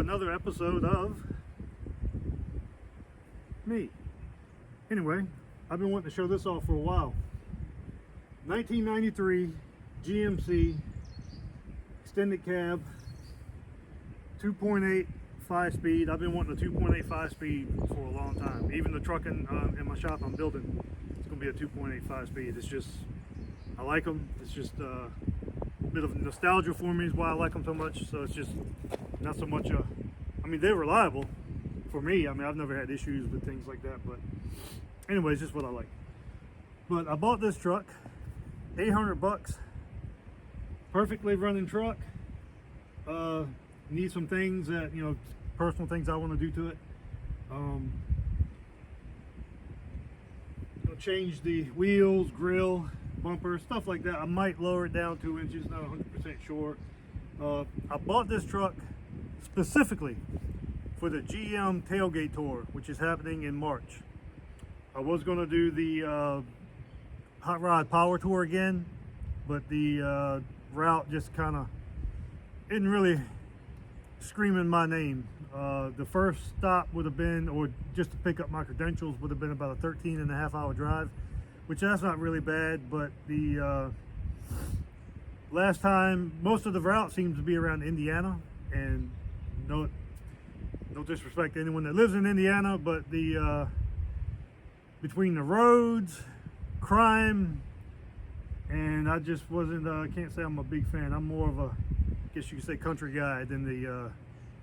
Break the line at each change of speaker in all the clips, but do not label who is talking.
Another episode of me. Anyway, I've been wanting to show this off for a while. 1993 GMC extended cab, 2.8 5-speed. I've been wanting a 2.8 5-speed for a long time. Even the truck in my shop I'm building, it's going to be a 2.8 5-speed. It's just, I like them. It's just a bit of nostalgia for me is why I like them so much. So it's just not so much I mean, they're reliable for me. I mean, I've never had issues with things like that, but anyways, just what I like. But I bought this truck, 800 bucks, perfectly running truck. Need some things that, you know, personal things I want to do to it. Change the wheels, grill, bumper, stuff like that. I might lower it down 2 inches, not 100% sure. I bought this truck specifically for the GM Tailgate Tour, which is happening in March. I was going to do the Hot Rod Power Tour again, but the route just kind of isn't really screaming my name. The first stop would have been, or just to pick up my credentials, would have been about a 13.5-hour drive, which that's not really bad, but the last time, most of the route seems to be around Indiana, and no disrespect to anyone that lives in Indiana, but the between the roads, crime, and I just wasn't, can't say I'm a big fan. I'm more of a, I guess you could say, country guy than the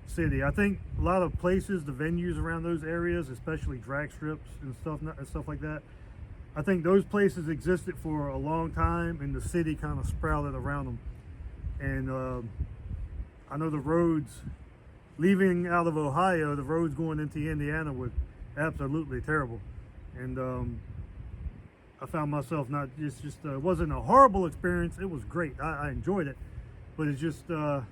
city. I think a lot of places, the venues around those areas, especially drag strips and stuff like that, I think those places existed for a long time, and the city kind of sprouted around them. And I know the roads, leaving out of Ohio, the roads going into Indiana were absolutely terrible. And I found myself not just it wasn't a horrible experience. It was great. I enjoyed it, but it's just I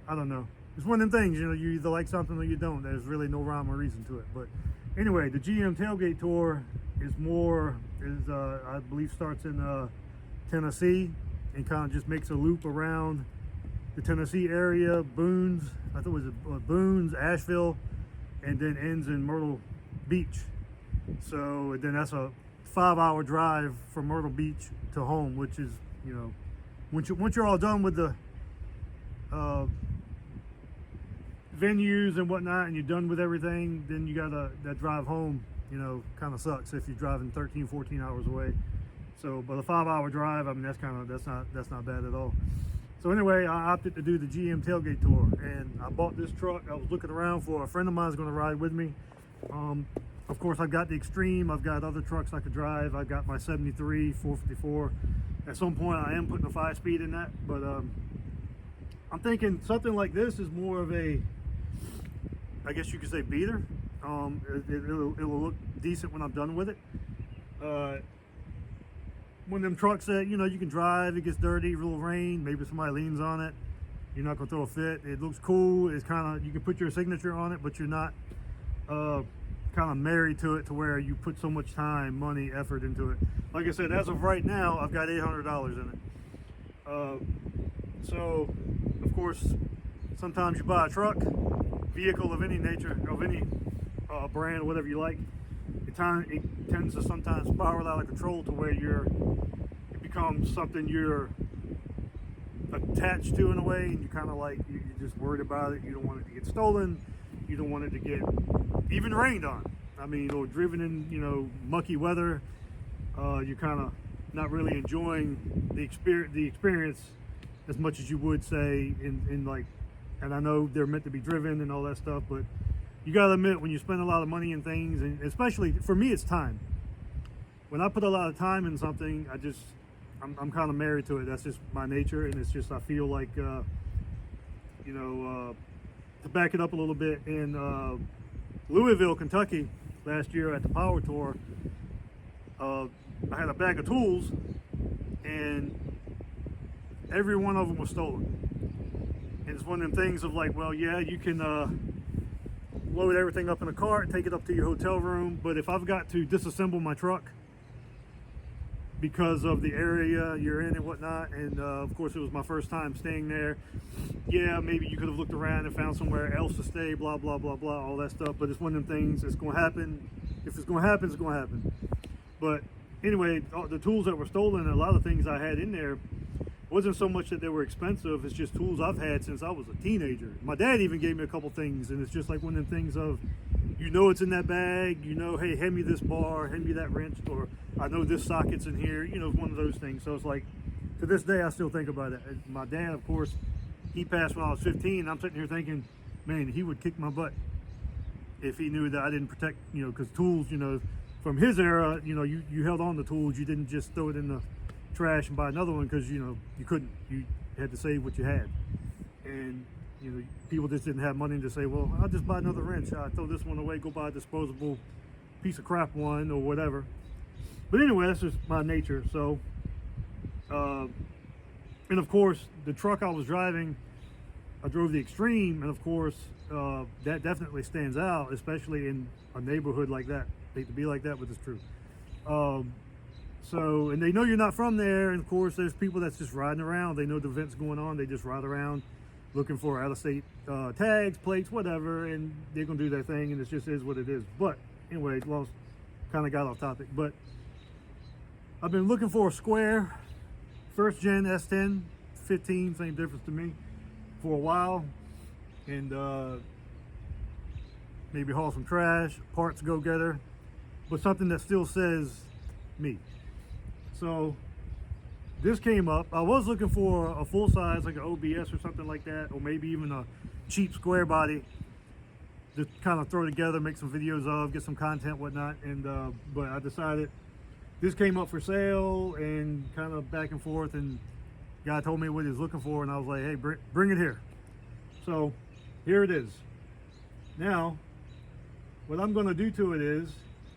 don't know. It's one of them things, you know, you either like something or you don't. There's really no rhyme or reason to it. But anyway, the GM Tailgate Tour is I believe starts in Tennessee and kind of just makes a loop around the Tennessee area, Boones, I thought it was Boones, Asheville, and then ends in Myrtle Beach. So then that's a 5-hour drive from Myrtle Beach to home, which is, you know, once you're all done with the venues and whatnot, and you're done with everything, then you gotta, that drive home, you know, kind of sucks if you're driving 13-14 hours away. So, but a 5-hour drive, I mean, that's not bad at all. So anyway, I opted to do the GM Tailgate Tour, and I bought this truck. I was looking around for a friend of mine is going to ride with me. Of course, I've got the Extreme. I've got other trucks I could drive. I've got my 73, 454. At some point, I am putting a 5-speed in that, but I'm thinking something like this is more of a, I guess you could say, beater. It'll look decent when I'm done with it. One of them trucks that, you know, you can drive, it gets dirty, a little rain, maybe somebody leans on it, you're not gonna throw a fit. It looks cool. It's kind of, you can put your signature on it, but you're not kind of married to it to where you put so much time, money, effort into it. Like I said, as of right now, I've got $800 in it. So of course, sometimes you buy a truck, vehicle of any nature, of any brand, whatever you like, it tends to sometimes spiral out of control to where it becomes something you're attached to in a way, and you kind of like, you're just worried about it. You don't want it to get stolen. You don't want it to get even rained on. I mean, or driven in, you know, mucky weather. You're kind of not really enjoying the experience as much as you would say in like, and I know they're meant to be driven and all that stuff, but you gotta admit, when you spend a lot of money in things, and especially for me, it's time. When I put a lot of time in something, I'm kind of married to it. That's just my nature, and it's just, I feel like, you know, to back it up a little bit, in Louisville, Kentucky, last year at the Power Tour, I had a bag of tools, and every one of them was stolen. And it's one of them things of like, well, yeah, you can load everything up in a cart, take it up to your hotel room, but if I've got to disassemble my truck, because of the area you're in and whatnot. And of course, it was my first time staying there. Yeah, maybe you could have looked around and found somewhere else to stay, blah, blah, blah, blah, all that stuff. But it's one of them things that's going to happen. If it's going to happen, it's going to happen. But anyway, the tools that were stolen, a lot of things I had in there, wasn't so much that they were expensive. It's just tools I've had since I was a teenager. My dad even gave me a couple things, and it's just like one of them things of, you know, it's in that bag, you know, hey, hand me this bar, hand me that wrench, or I know this socket's in here, you know, one of those things. So it's like, to this day, I still think about it. My dad, of course, he passed when I was 15. I'm sitting here thinking, man, he would kick my butt if he knew that I didn't protect, you know, because tools, you know, from his era, you know, you held on to tools. You didn't just throw it in the trash and buy another one because, you know, you couldn't. You had to save what you had. And, you know, people just didn't have money to say, well, I'll just buy another wrench. I'll throw this one away, go buy a disposable piece of crap one or whatever. But anyway, that's just my nature. So, and of course, the truck I was driving, I drove the Extreme, and of course, that definitely stands out, especially in a neighborhood like that. I hate to be like that, but it's true. So, and they know you're not from there, and of course, there's people that's just riding around. They know the event's going on. They just ride around looking for out-of-state tags, plates, whatever, and they're gonna do their thing, and it just is what it is. But anyway, kind of got off topic. But I've been looking for a square, first gen S10, 15, same difference to me, for a while, and maybe haul some trash, parts go-getter, but something that still says me. So this came up. I was looking for a full size, like an OBS or something like that, or maybe even a cheap square body to kind of throw together, make some videos of, get some content, whatnot. And but I decided this came up for sale, and kind of back and forth, and guy told me what he was looking for, and I was like, hey, bring it here. So here it is. Now, what I'm going to do to it is,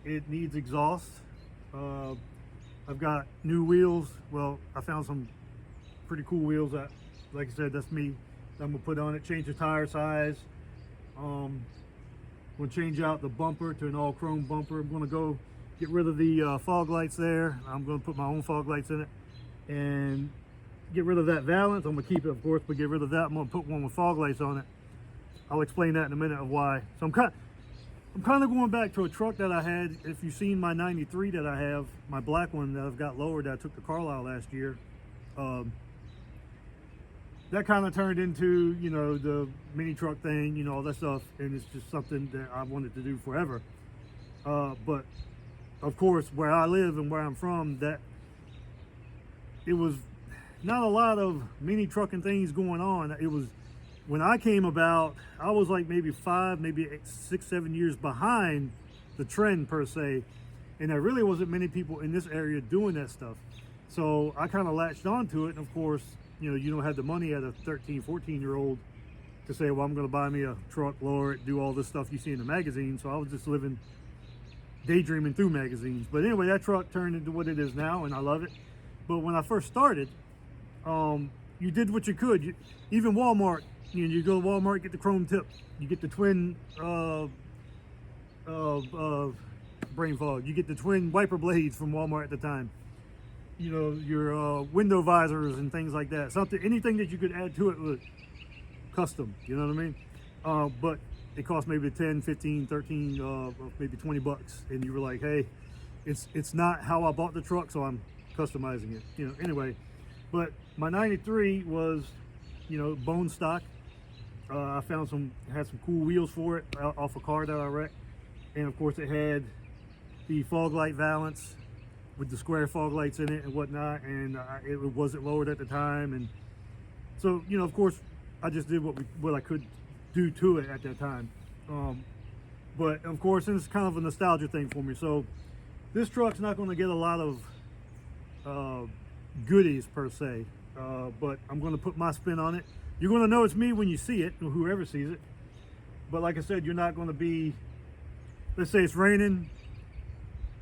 it needs exhaust. I've got new wheels. Well, I found some pretty cool wheels that, like I said, that's me. I'm gonna put on it, change the tire size. We'll change out the bumper to an all chrome bumper. I'm gonna go get rid of the fog lights there. I'm gonna put my own fog lights in it and get rid of that valance. I'm gonna keep it, of course, but get rid of that. I'm gonna put one with fog lights on it. I'll explain that in a minute of why. So I'm kind of going back to a truck that I had. If you've seen my 93 that I have, my black one that I've got lowered that I took to Carlisle last year, that kind of turned into, you know, the mini truck thing, you know, all that stuff, and it's just something that I wanted to do forever. But of course, where I live and where I'm from, that it was not a lot of mini trucking things going on. It was, when I came about, I was like maybe 5, maybe 6, 7 years behind the trend per se. And there really wasn't many people in this area doing that stuff. So I kind of latched onto it. And of course, you know, you don't have the money as a 13, 14-year-old to say, well, I'm going to buy me a truck, lower it, do all this stuff you see in the magazine. So I was just daydreaming through magazines. But anyway, that truck turned into what it is now, and I love it. But when I first started, you did what you could. Even Walmart, you know, you go to Walmart, get the chrome tip, you get the twin brain fog, you get the twin wiper blades from Walmart at the time, you know, your window visors and things like that. Anything that you could add to it was custom, you know what I mean? But it cost maybe 10, 15, 13, maybe 20 bucks, and you were like, hey, it's not how I bought the truck, so I'm customizing it, you know. Anyway, but my 93 was, you know, bone stock. I found had some cool wheels for it off a car that I wrecked, and of course it had the fog light valance with the square fog lights in it and whatnot, and it wasn't lowered at the time, and so, you know, of course I just did what I could do to it at that time. But of course, it's kind of a nostalgia thing for me. So this truck's not going to get a lot of goodies per se, but I'm going to put my spin on it. You're going to know it's me when you see it, or whoever sees it. But like I said, you're not going to be, let's say it's raining,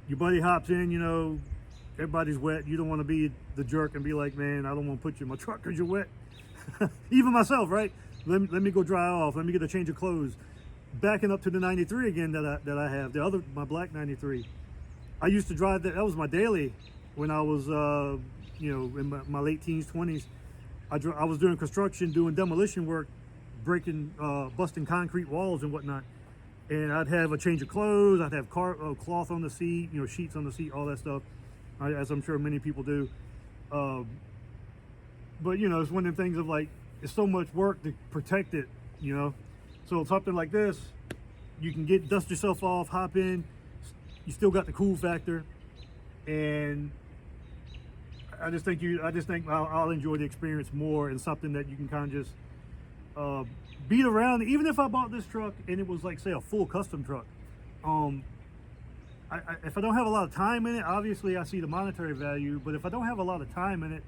your buddy hops in, you know, everybody's wet. You don't want to be the jerk and be like, man, I don't want to put you in my truck because you're wet. Even myself, right? Let me go dry off. Let me get a change of clothes. Backing up to the 93 again that I have, my black 93. I used to drive that. That was my daily when I was, you know, in my late teens, 20s. I was doing construction, doing demolition work, breaking, busting concrete walls and whatnot. And I'd have a change of clothes. I'd have cloth on the seat, you know, sheets on the seat, all that stuff, as I'm sure many people do. But you know, it's one of the things of like, it's so much work to protect it, you know. So something like this, you can dust yourself off, hop in. You still got the cool factor, and I just think I'll enjoy the experience more, and something that you can kind of just beat around. Even if I bought this truck and it was like, say, a full custom truck, if I don't have a lot of time in it, obviously I see the monetary value. But if I don't have a lot of time in it,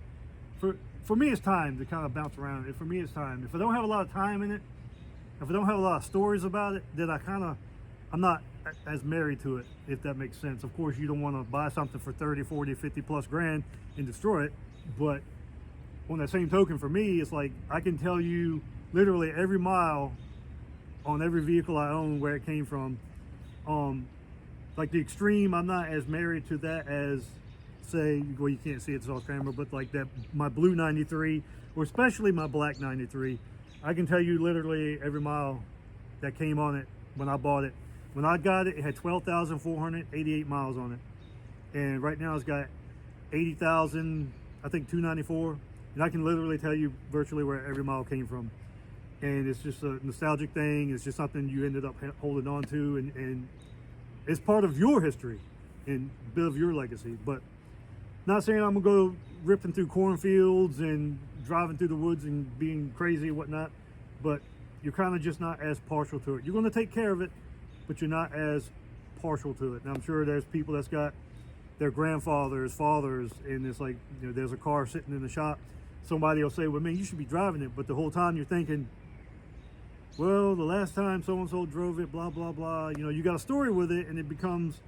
for me, it's time to kind of bounce around it. For me, it's time. If I don't have a lot of time in it, if I don't have a lot of stories about it, then I'm not as married to it, if that makes sense. Of course, you don't want to buy something for 30, 40, 50 plus grand and destroy it. But on that same token, for me, it's like, I can tell you literally every mile on every vehicle I own where it came from. Like the Extreme, I'm not as married to that as, say, well, you can't see it, it's off camera, but like that, my blue 93, or especially my black 93, I can tell you literally every mile that came on it when I bought it. When I got it, it had 12,488 miles on it. And right now it's got 80,000, I think 294. And I can literally tell you virtually where every mile came from. And it's just a nostalgic thing. It's just something you ended up holding on to. And it's part of your history and a bit of your legacy. But not saying I'm gonna go ripping through cornfields and driving through the woods and being crazy and whatnot, but you're kind of just not as partial to it. You're gonna take care of it, but you're not as partial to it. And I'm sure there's people that's got their grandfathers, fathers, and it's like, you know, there's a car sitting in the shop. Somebody will say, well, man, you should be driving it. But the whole time you're thinking, well, the last time so-and-so drove it, blah, blah, blah. You know, you got a story with it, and it becomes,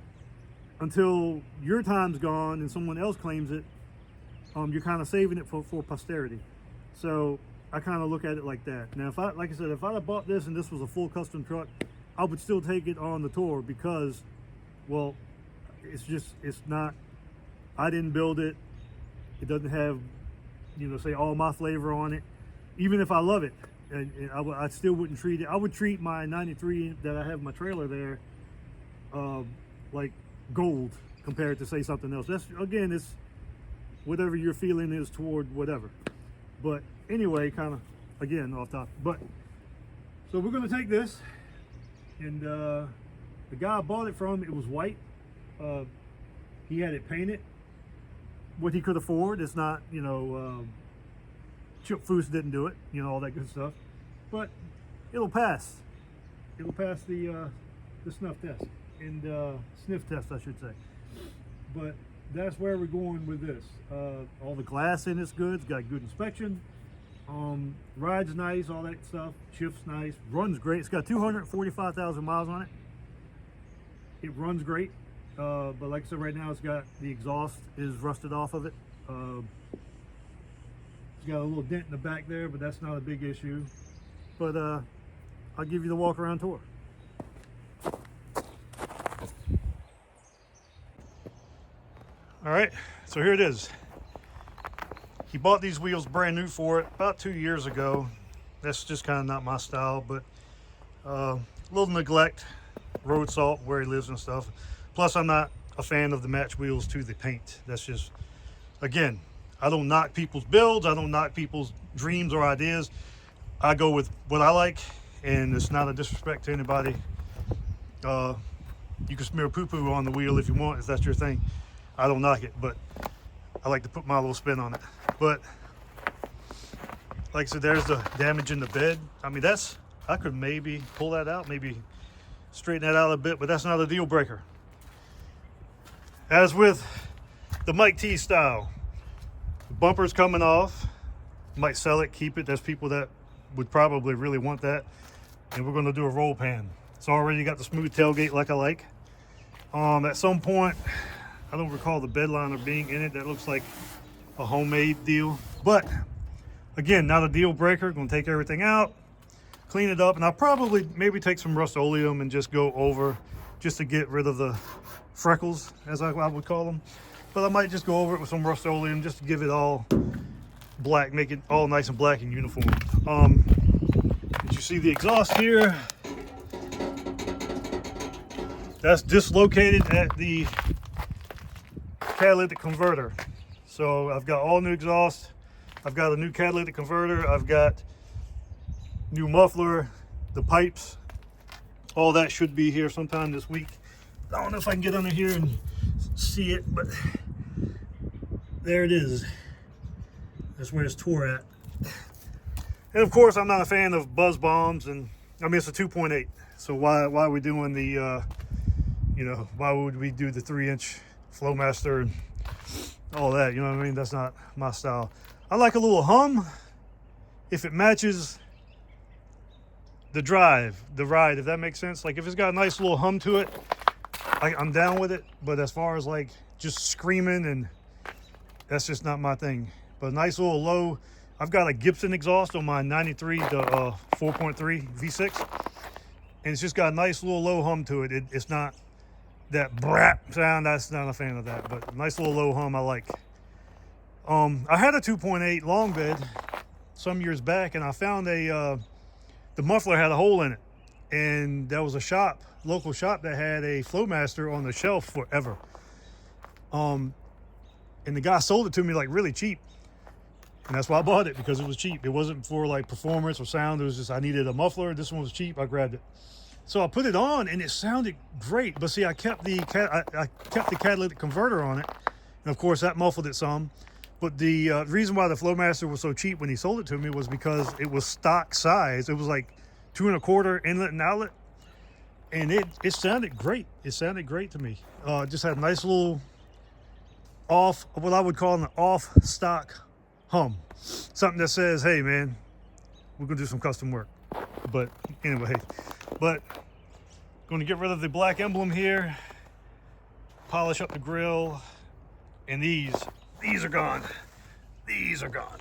until your time's gone and someone else claims it, you're kind of saving it for posterity. So I kind of look at it like that. Now, like I said, if I'd have bought this and this was a full custom truck, I would still take it on the tour because, well, it's not, I didn't build it. It doesn't have, you know, say all my flavor on it. Even if I love it, and I still wouldn't treat it. I would treat my 93 that I have in my trailer there, like gold compared to, say, something else. That's, again, it's whatever your feeling is toward whatever. But anyway, kind of, again, off topic. But so we're going to take this, and the guy I bought it from, it was white. He had it painted what he could afford. It's not, you know, Chip Foose didn't do it, you know, all that good stuff. But it'll pass. It'll pass the snuff test, and sniff test, I should say. But that's where we're going with this. All the glass in it's good. It's got good inspection. Ride's nice, all that stuff. Shift's nice. Runs great. It's got 245,000 miles on it. It runs great. But like I said, right now it's got, the exhaust is rusted off of it. It's got a little dent in the back there, but that's not a big issue. But I'll give you the walk around tour. All right, so here it is. He bought these wheels brand new for it about 2 years ago. That's just kind of not my style, but a little neglect, road salt where he lives and stuff. Plus, I'm not a fan of the match wheels to the paint. That's just, again, I don't knock people's builds. I don't knock people's dreams or ideas. I go with what I like, and it's not a disrespect to anybody. You can smear poo-poo on the wheel if you want, if that's your thing. I don't knock it, but I like to put my little spin on it. But like I said, there's the damage in the bed. I mean, that's, I could maybe pull that out, maybe straighten that out a bit, but that's not a deal breaker. As with the Mike T style, the bumper's coming off. Might sell it, keep it. There's people that would probably really want that. And we're gonna do a roll pan. It's already got the smooth tailgate like I like. At some point, I don't recall the bed liner being in it. That looks like a homemade deal. But again, not a deal breaker. Gonna take everything out, clean it up, and I'll probably maybe take some Rust-Oleum and just go over just to get rid of the freckles, as I would call them. but I might just go over it with some Rust-Oleum just to give it all black, make it all nice and black and uniform. Did you see the exhaust here? That's dislocated at the catalytic converter. So I've got all new exhaust. I've got a new catalytic converter. I've got new muffler, the pipes. All that should be here sometime this week. I don't know if I can get under here and see it, but there it is. That's where it's tore at. And of course, I'm not a fan of buzz bombs, and I mean, it's a 2.8. So why are we doing the, you know, why would we do the 3-inch Flowmaster and all that? You know what I mean? That's not my style. I like a little hum if it matches the ride, if that makes sense. Like if it's got a nice little hum to it, I'm down with it. But as far as like just screaming, and that's just not my thing. But a nice little low. I've got a Gibson exhaust on my 93, the 4.3 V6, and it's just got a nice little low hum to it. It's not that brap sound. That's not a fan of that, but a nice little low hum I like. I had a 2.8 long bed some years back, and I found the muffler had a hole in it, and there was a local shop that had a Flowmaster on the shelf forever. And the guy sold it to me like really cheap, and that's why I bought it, because it was cheap. It wasn't for like performance or sound. It was just I needed a muffler. This one was cheap. I grabbed it. So I put it on, and it sounded great. But see, I kept the catalytic converter on it, and of course that muffled it some. But the reason why the Flowmaster was so cheap when he sold it to me was because it was stock size. It was like 2 1/4 inlet and outlet, and it sounded great. It sounded great to me. It just had a nice little what I would call an off-stock hum. Something that says, hey man, we're gonna do some custom work. But anyway, going to get rid of the black emblem here, polish up the grill, and these are gone. These are gone.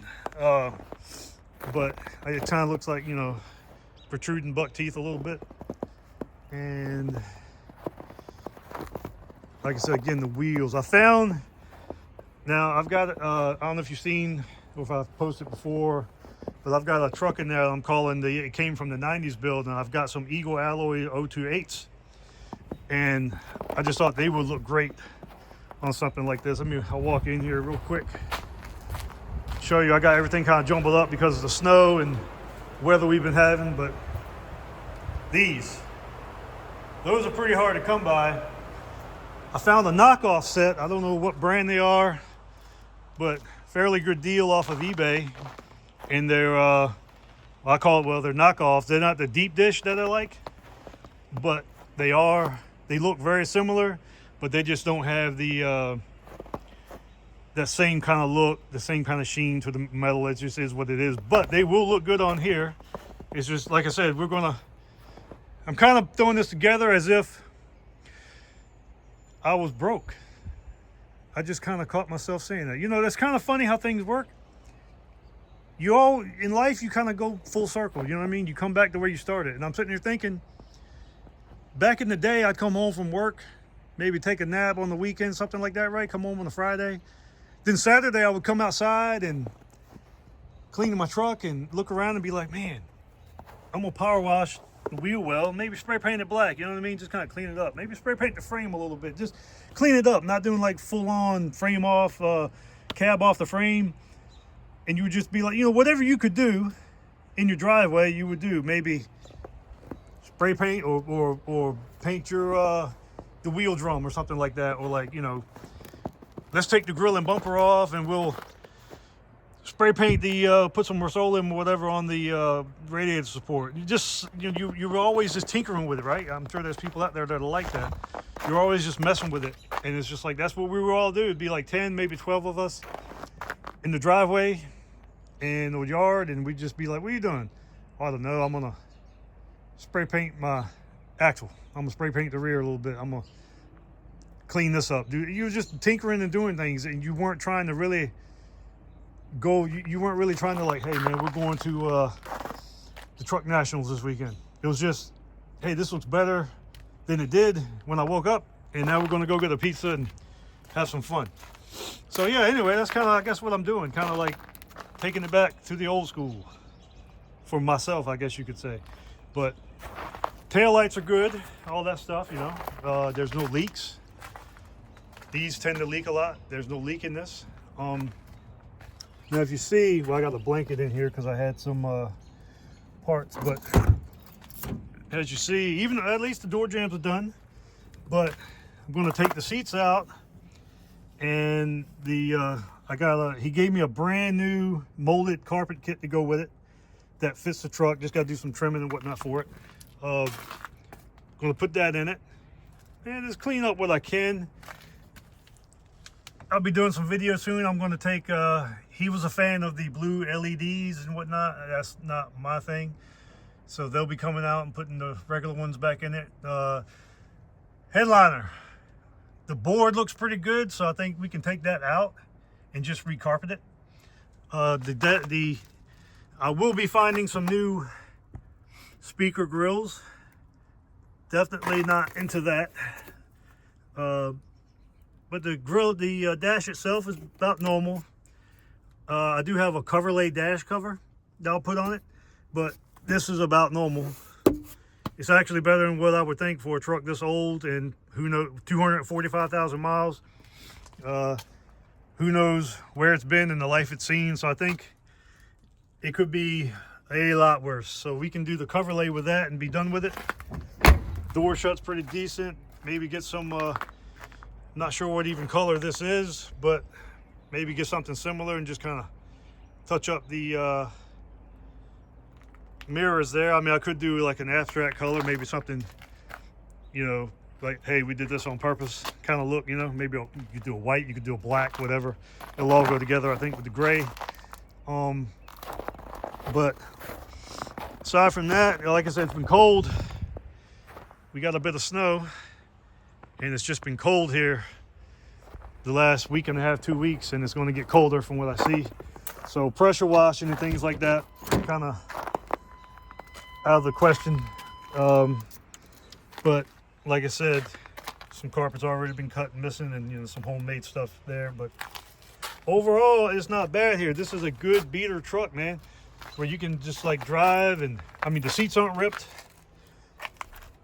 But it kind of looks like, you know, protruding buck teeth a little bit. And like I said, again, the wheels. Now I've got, I don't know if you've seen or if I've posted before, but I've got a truck in there I'm calling it came from the 90s build, and I've got some Eagle Alloy 028s. And I just thought they would look great on something like this. I'll walk in here real quick, show you. I got everything kind of jumbled up because of the snow and weather we've been having, but those are pretty hard to come by. I found a knockoff set. I don't know what brand they are, but fairly good deal off of eBay. And they're, they're knockoffs. They're not the deep dish that I like, but they look very similar, but they just don't have the that same kind of look, the same kind of sheen to the metal. It just is what it is, but they will look good on here. It's just, like I said, I'm kind of throwing this together as if I was broke. I just kind of caught myself saying that. You know, that's kind of funny how things work. In life, you kind of go full circle. You know what I mean? You come back to where you started. And I'm sitting here thinking, back in the day, I'd come home from work, maybe take a nap on the weekend, something like that, right? Come home on a Friday. Then Saturday, I would come outside and clean my truck and look around and be like, man, I'm going to power wash the wheel well, maybe spray paint it black, you know what I mean? Just kind of clean it up. Maybe spray paint the frame a little bit. Just clean it up, not doing like full-on frame off, cab off the frame. And you would just be like, you know, whatever you could do in your driveway, you would do. Maybe spray paint or paint your the wheel drum or something like that. Or like, you know, let's take the grill and bumper off and we'll spray paint put some Rust-Oleum or whatever on the radiator support. You're always just tinkering with it, right? I'm sure there's people out there that are like that. You're always just messing with it. And it's just like, that's what we would all do. It'd be like 10, maybe 12 of us in the driveway, in the yard, and we'd just be like, what are you doing? Oh, I don't know, I'm gonna spray paint my axle. I'm gonna spray paint the rear a little bit. I'm gonna clean this up. Dude, you were just tinkering and doing things, and you weren't trying to really go, you weren't really trying to like, hey man, we're going to the Truck Nationals this weekend. It was just, hey, this looks better than it did when I woke up, and now we're gonna go get a pizza and have some fun. So yeah, anyway, that's kind of, I guess, what I'm doing, kind of like taking it back to the old school for myself, I guess you could say. But tail lights are good, all that stuff, you know. There's no leaks. These tend to leak a lot. There's no leak in this. Now if you see, well, I got a blanket in here because I had some parts, but as you see, even at least the door jambs are done. But I'm going to take the seats out, and the he gave me a brand new molded carpet kit to go with it that fits the truck. Just got to do some trimming and whatnot for it. Going to put that in it and just clean up what I can. I'll be doing some videos soon. I'm going to take, he was a fan of the blue LEDs and whatnot. That's not my thing. So they'll be coming out and putting the regular ones back in it. Headliner. The board looks pretty good, so I think we can take that out and just recarpet it. I will be finding some new speaker grills. Definitely not into that. But the grill, the dash itself is about normal. I do have a cover lay dash cover that I'll put on it, but this is about normal. It's actually better than what I would think for a truck this old, and who knows, 245,000 miles. Who knows where it's been and the life it's seen. So I think it could be a lot worse. So we can do the cover lay with that and be done with it. Door shuts pretty decent. Maybe get some, not sure what even color this is, but maybe get something similar and just kind of touch up the mirrors there. I mean, I could do like an abstract color, maybe something, you know, like, hey, we did this on purpose kind of look, you know. Maybe you could do a white, you could do a black, whatever. It'll all go together, I think, with the gray. But aside from that, like I said, it's been cold. We got a bit of snow, and it's just been cold here the last week and a half, 2 weeks, and it's going to get colder from what I see. So pressure washing and things like that kind of out of the question. But like I said, some carpet's already been cut and missing, and you know, some homemade stuff there. But overall, it's not bad here. This is a good beater truck, man, where you can just like drive, and I mean, the seats aren't ripped.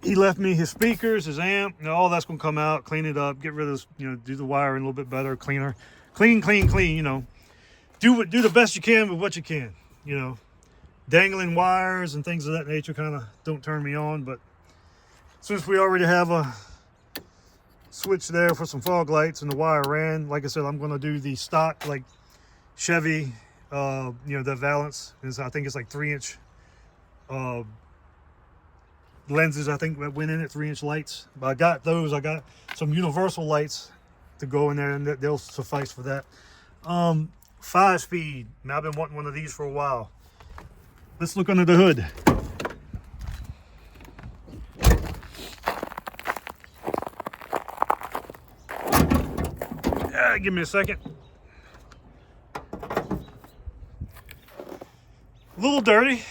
He left me his speakers, his amp, and all that's gonna come out, clean it up, get rid of this, you know, do the wiring a little bit better, cleaner, clean, you know. Do the best you can with what you can, you know. Dangling wires and things of that nature kind of don't turn me on, but since we already have a switch there for some fog lights and the wire ran, like I said, I'm gonna do the stock like Chevy, you know, the Valance is, I think it's like 3-inch lenses, I think, that went in it, 3-inch lights. But I got those. I got some universal lights to go in there, and they'll suffice for that. 5-speed. Now, I've been wanting one of these for a while. Let's look under the hood. Give me a second. A little dirty,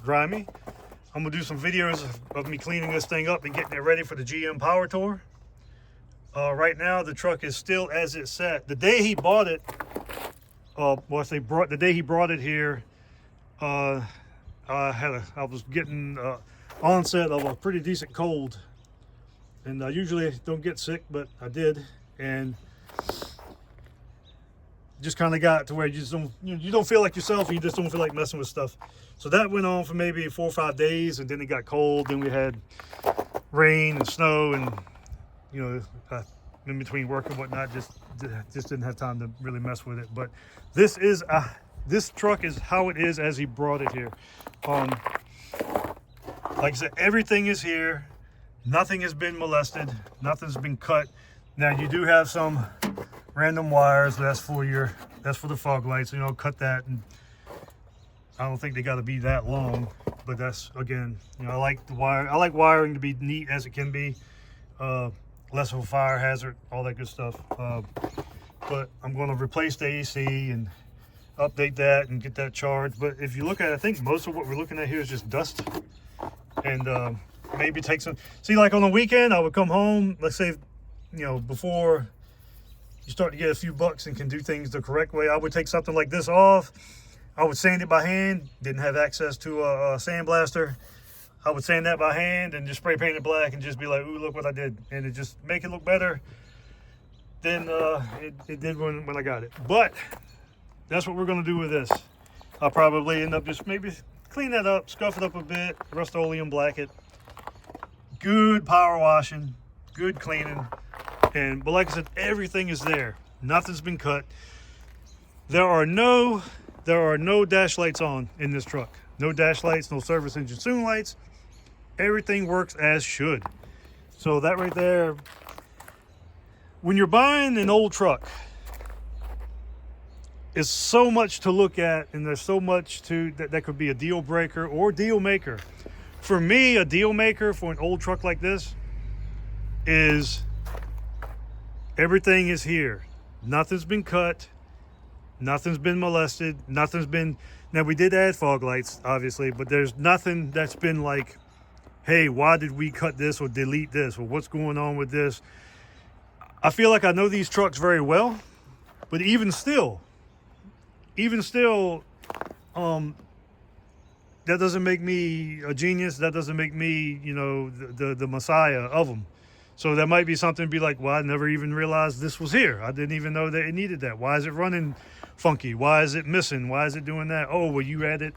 grimy. I'm gonna do some videos of me cleaning this thing up and getting it ready for the GM Power Tour. Right now, the truck is still as it sat. The day he bought it, the day he brought it here, I was getting onset of a pretty decent cold, and I usually don't get sick, but I did, and just kind of got to where you just don't, you don't feel like yourself, and you just don't feel like messing with stuff. So that went on for maybe 4 or 5 days, and then it got cold. Then we had rain and snow, and you know, in between work and whatnot, just didn't have time to really mess with it. But this truck is how it is as he brought it here. Like I said, everything is here. Nothing has been molested. Nothing's been cut. Now you do have some random wires. That's for the fog lights. You know, cut that. And I don't think they got to be that long. But that's, again, you know, I like the wire. I like wiring to be neat as it can be. Less of a fire hazard, all that good stuff. But I'm going to replace the AC and update that and get that charged. But if you look at it, I think most of what we're looking at here is just dust. And maybe take some, see, like on the weekend, I would come home, let's say, you know, before you start to get a few bucks and can do things the correct way. I would take something like this off. I would sand it by hand. Didn't have access to a sandblaster. I would sand that by hand and just spray paint it black and just be like, ooh, look what I did. And it just make it look better than it did when I got it. But that's what we're gonna do with this. I'll probably end up just maybe clean that up, scuff it up a bit, Rust-Oleum black it. Good power washing, good cleaning. But like I said, everything is there. Nothing's been cut. There are no dash lights on in this truck. No dash lights, no service engine soon lights. Everything works as should. So that right there, when you're buying an old truck, it's so much to look at, and there's so much that could be a deal breaker or deal maker. For me, a deal maker for an old truck like this is everything is here. Nothing's been cut. Nothing's been molested. Nothing's been... Now, we did add fog lights, obviously, but there's nothing that's been like, hey, why did we cut this or delete this, or what's going on with this? I feel like I know these trucks very well, but even still, that doesn't make me a genius. That doesn't make me, you know, the messiah of them. So that might be something to be like, well, I never even realized this was here. I didn't even know that it needed that. Why is it running funky? Why is it missing? Why is it doing that? Oh, well, you added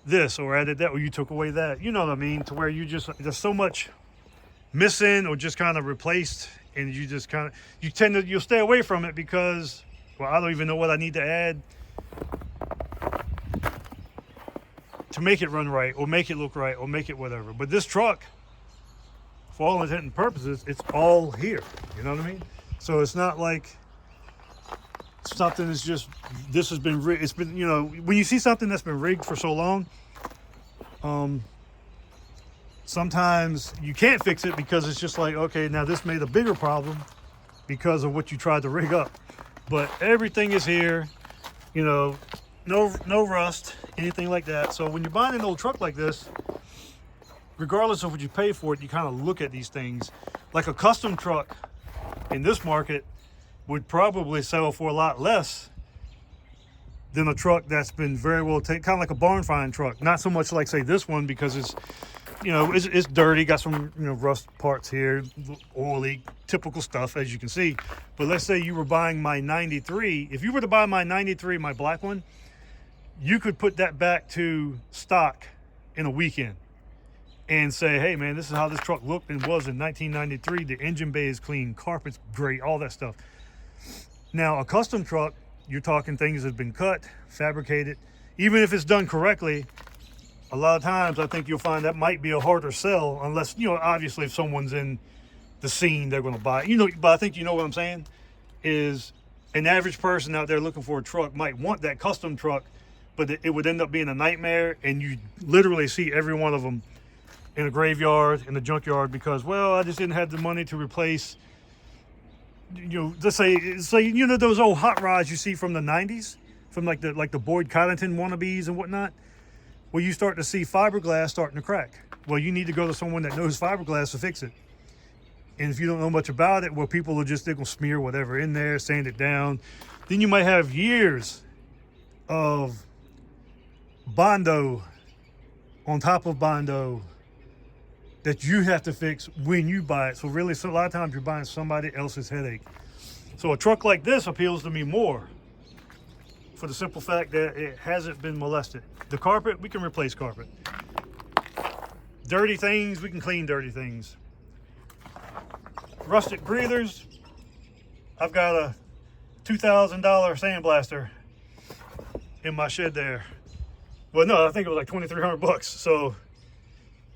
this or added that, or you took away that. You know what I mean? To where you just, there's so much missing or just kind of replaced, and you just kind of, you'll stay away from it because, well, I don't even know what I need to add to make it run right or make it look right or make it whatever. But this truck, for all intents and purposes, it's all here. You know what I mean? So it's not like something that's just, this has been rigged. It's been, you know, when you see something that's been rigged for so long, sometimes you can't fix it because it's just like, okay, now this made a bigger problem because of what you tried to rig up. But everything is here, you know, no rust, anything like that. So when you're buying an old truck like this, regardless of what you pay for it, you kind of look at these things. Like a custom truck in this market would probably sell for a lot less than a truck that's been very well taken, kind of like a barn find truck. Not so much like, say, this one, because it's, you know, it's dirty, got some, you know, rust parts here, oily, typical stuff, as you can see. But let's say you were buying my 93. If you were to buy my 93, my black one, you could put that back to stock in a weekend and say, hey, man, this is how this truck looked and was in 1993. The engine bay is clean, carpet's great, all that stuff. Now, a custom truck, you're talking things that have been cut, fabricated. Even if it's done correctly, a lot of times I think you'll find that might be a harder sell, unless, you know, obviously if someone's in the scene, they're going to buy it. You know, but I think you know what I'm saying, is an average person out there looking for a truck might want that custom truck, but it would end up being a nightmare, and you literally see every one of them in a graveyard, in a junkyard, because, well, I just didn't have the money to replace, you know, let's say, you know, those old hot rods you see from the 90s, from like the Boyd Coddington wannabes and whatnot. Well, you start to see fiberglass starting to crack. Well, you need to go to someone that knows fiberglass to fix it. And if you don't know much about it, well, people are just, they're gonna smear whatever in there, sand it down. Then you might have years of Bondo on top of Bondo that you have to fix when you buy it. So really, a lot of times you're buying somebody else's headache. So a truck like this appeals to me more for the simple fact that it hasn't been molested. The carpet, we can replace carpet. Dirty things, we can clean dirty things. Rusted breathers, I've got a $2,000 sandblaster in my shed there. Well, no, I think it was like 2,300 bucks. So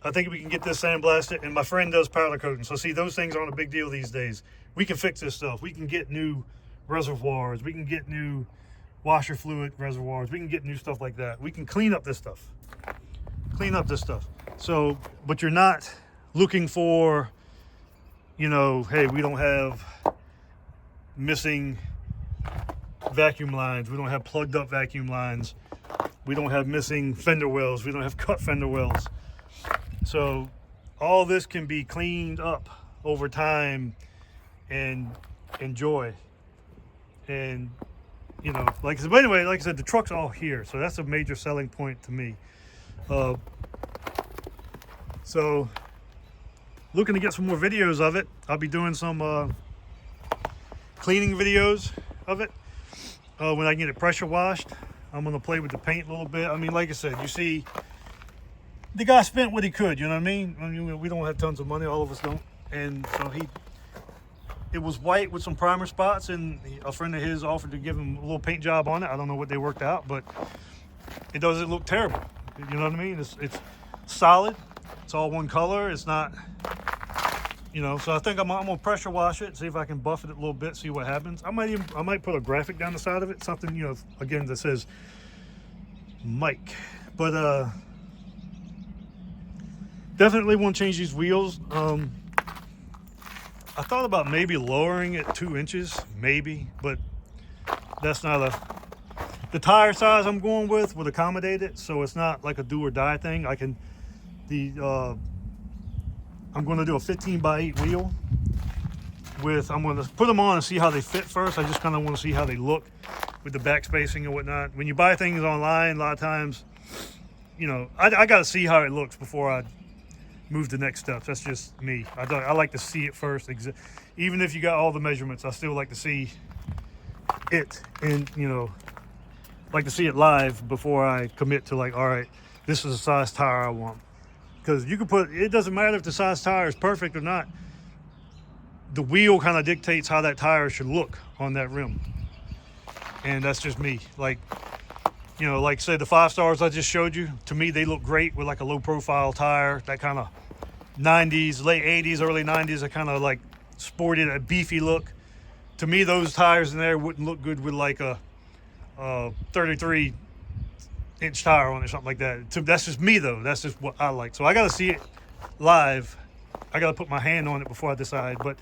I think we can get this sandblasted, and my friend does powder coating. So see, those things aren't a big deal these days. We can fix this stuff. We can get new reservoirs. We can get new washer fluid reservoirs. We can get new stuff like that. We can clean up this stuff. Clean up this stuff. So, but you're not looking for, you know, hey, we don't have missing vacuum lines. We don't have plugged up vacuum lines. We don't have missing fender wells. We don't have cut fender wells. So all this can be cleaned up over time and enjoy. And you know, like I said, but anyway, like I said, the truck's all here, so that's a major selling point to me. So looking to get some more videos of it. I'll be doing some cleaning videos of it when I get it pressure washed. I'm gonna play with the paint a little bit. I mean, like I said, you see, the guy spent what he could. You know what I mean? I mean, we don't have tons of money, all of us don't, and so it was white with some primer spots, and a friend of his offered to give him a little paint job on it. I don't know what they worked out, but it doesn't look terrible. You know what I mean? It's solid. It's all one color. It's not, you know. So I think I'm gonna pressure wash it, see if I can buff it a little bit, see what happens. I might put a graphic down the side of it, something, you know, again, that says Mike. But definitely want to change these wheels. I thought about maybe lowering it 2 inches, maybe, but that's not the tire size I'm going with would accommodate it, so it's not like a do or die thing. I'm going to do a 15x8 wheel I'm going to put them on and see how they fit first. I just kind of want to see how they look with the back spacing and whatnot. When you buy things online, a lot of times, you know, I got to see how it looks before I move the next steps. That's just me. I like to see it first. Even if you got all the measurements, I still like to see it, and you know, like to see it live before I commit to, like, all right, this is the size tire I want. Because you can it doesn't matter if the size tire is perfect or not. The wheel kind of dictates how that tire should look on that rim, and that's just me. Like, you know, like say the 5 stars I just showed you, to me they look great with like a low profile tire, that kind of 90s, late 80s, early 90s, that kind of like sported a beefy look. To me, those tires in there wouldn't look good with like a 33-inch tire on it, something like that. That's just me though. That's just what I like. So I got to see it live. I got to put my hand on it before I decide. But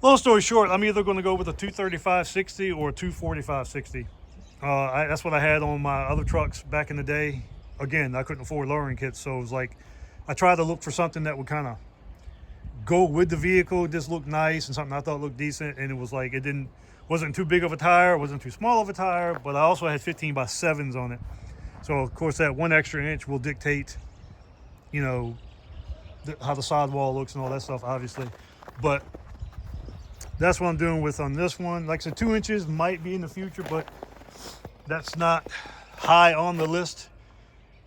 long story short, I'm either going to go with a 235/60 or a 245/60. That's what I had on my other trucks back in the day. Again, I couldn't afford lowering kits, so it was like I tried to look for something that would kind of go with the vehicle, just look nice, and something I thought looked decent. And it was like wasn't too big of a tire, wasn't too small of a tire, but I also had 15x7s on it. So of course that 1 extra inch will dictate, you know, how the sidewall looks and all that stuff, obviously. But that's what I'm doing with on this one. Like I said, 2 inches might be in the future, but that's not high on the list.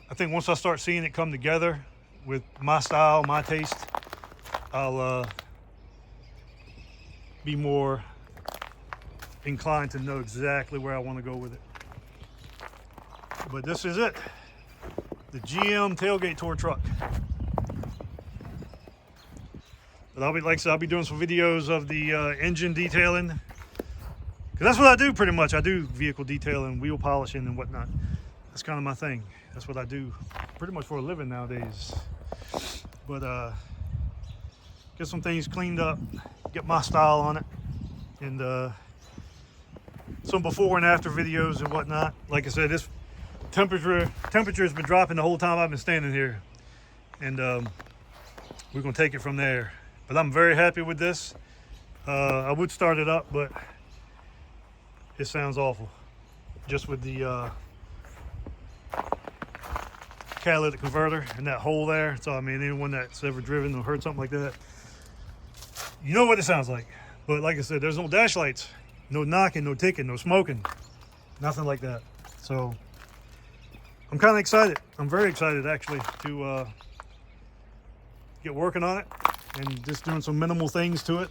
I think once I start seeing it come together with my style, my taste, I'll be more inclined to know exactly where I want to go with it. But this is it, the GM Tailgate Tour truck. But like I said, I'll be doing some videos of the engine detailing, because that's what I do pretty much. I do vehicle detailing, wheel polishing and whatnot. That's kind of my thing. That's what I do pretty much for a living nowadays. But get some things cleaned up, get my style on it, and some before and after videos and whatnot. Like I said, this temperature has been dropping the whole time I've been standing here, and we're gonna take it from there. But I'm very happy with this. I would start it up, but it sounds awful just with the catalytic converter and that hole there. So I mean, anyone that's ever driven or heard something like that, you know what it sounds like. But like I said, there's no dash lights, no knocking, no ticking, no smoking, nothing like that. So I'm kind of excited. I'm very excited actually to get working on it and just doing some minimal things to it.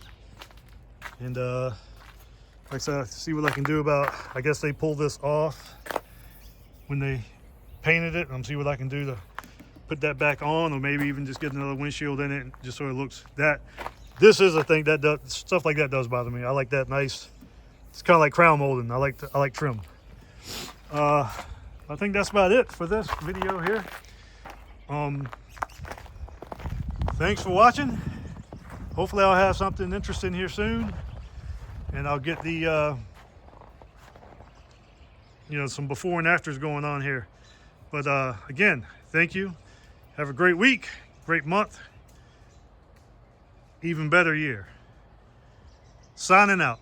And like I said, see what I can do about, I guess they pulled this off when they painted it. I'm see what I can do to put that back on, or maybe even just get another windshield in it just so it looks that. This is a thing that does, stuff like that does bother me. I like that nice, it's kind of like crown molding. I like trim. I think that's about it for this video here. Thanks for watching. Hopefully I'll have something interesting here soon, and I'll get the you know, some before and afters going on here. But again, thank you. Have a great week, great month, even better year. Signing out.